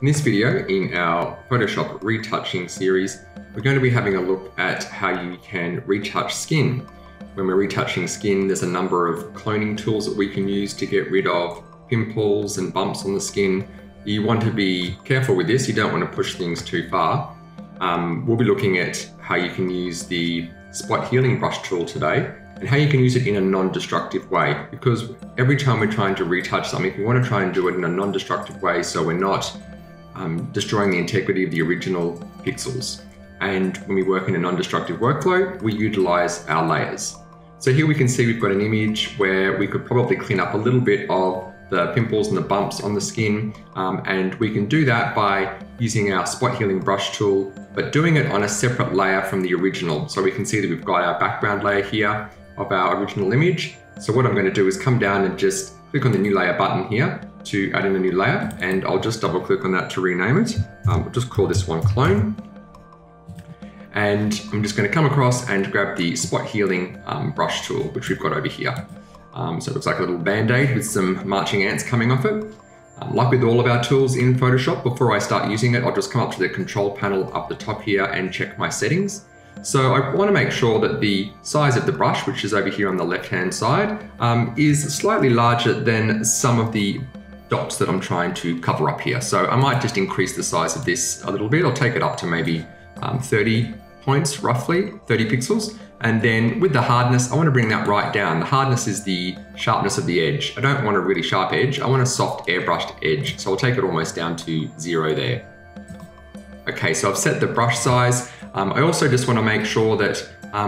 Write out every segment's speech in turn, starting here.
In this video, in our Photoshop retouching series, we're going to be having a look at how you can retouch skin. When we're retouching skin, there's a number of cloning tools that we can use to get rid of pimples and bumps on the skin. You want to be careful with this. You don't want to push things too far. We'll be looking at how you can use the spot healing brush tool today and how you can use it in a non-destructive way, because every time we're trying to retouch something, we want to try and do it in a non-destructive way so we're not destroying the integrity of the original pixels. And when we work in a non-destructive workflow, we utilize our layers. So here we can see we've got an image where we could probably clean up a little bit of the pimples and the bumps on the skin, and we can do that by using our spot healing brush tool, but doing it on a separate layer from the original. So we can see that we've got our background layer here of our original image. So what I'm going to do is come down and just click on the new layer button here to add in a new layer, and I'll just double click on that to rename it. We'll just call this one clone. And I'm just going to come across and grab the spot healing brush tool, which we've got over here. So it looks like a little band-aid with some marching ants coming off it. Like with all of our tools in Photoshop, before I start using it, I'll just come up to the control panel up the top here and check my settings. So I want to make sure that the size of the brush, which is over here on the left-hand side, is slightly larger than some of the dots that I'm trying to cover up here. So I might just increase the size of this a little bit. I'll take it up to maybe 30 points, roughly 30 pixels. And then with the hardness, I want to bring that right down. The hardness is the sharpness of the edge. I don't want a really sharp edge. I want a soft airbrushed edge. So I'll take it almost down to 0 there. Okay, so I've set the brush size. I also just want to make sure that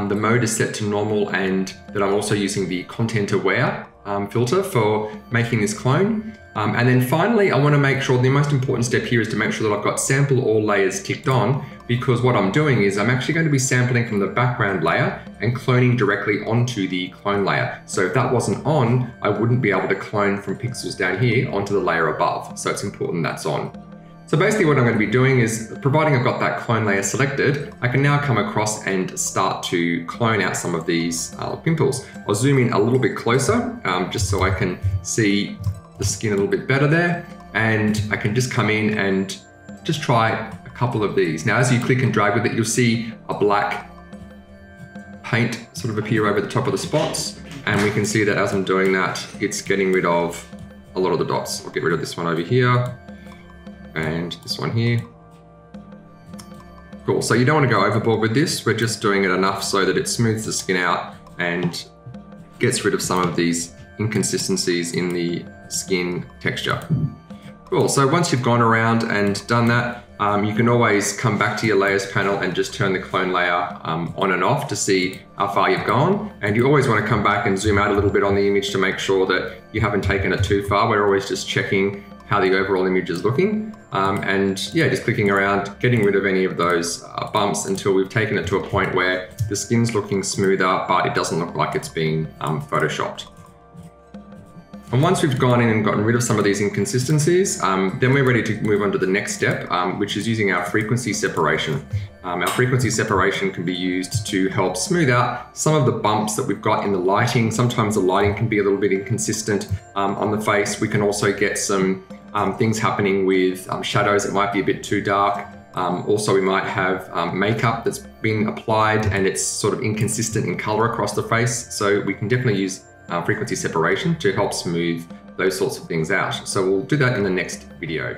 the mode is set to normal and that I'm also using the content aware filter for making this clone. And then finally, I want to make sure the most important step here is to make sure that I've got sample all layers ticked on, because what I'm doing is I'm actually going to be sampling from the background layer and cloning directly onto the clone layer. So if that wasn't on, I wouldn't be able to clone from pixels down here onto the layer above. So it's important that's on. So basically what I'm going to be doing is, providing I've got that clone layer selected, I can now come across and start to clone out some of these pimples. I'll zoom in a little bit closer, just so I can see the skin a little bit better there. And I can just come in and just try a couple of these. Now, as you click and drag with it, you'll see a black paint sort of appear over the top of the spots. And we can see that as I'm doing that, it's getting rid of a lot of the dots. I'll get rid of this one over here and this one here. Cool, so you don't want to go overboard with this. We're just doing it enough so that it smooths the skin out and gets rid of some of these inconsistencies in the skin texture. Cool, so once you've gone around and done that, you can always come back to your layers panel and just turn the clone layer on and off to see how far you've gone. And you always want to come back and zoom out a little bit on the image to make sure that you haven't taken it too far. We're always just checking how the overall image is looking. And yeah, just clicking around, getting rid of any of those bumps until we've taken it to a point where the skin's looking smoother, but it doesn't look like it's been photoshopped. And once we've gone in and gotten rid of some of these inconsistencies, then we're ready to move on to the next step, which is using our frequency separation. Our frequency separation can be used to help smooth out some of the bumps that we've got in the lighting. Sometimes the lighting can be a little bit inconsistent on the face. We can also get some things happening with shadows that might be a bit too dark. Also, we might have makeup that's been applied and it's sort of inconsistent in color across the face. So we can definitely use frequency separation to help smooth those sorts of things out. So we'll do that in the next video.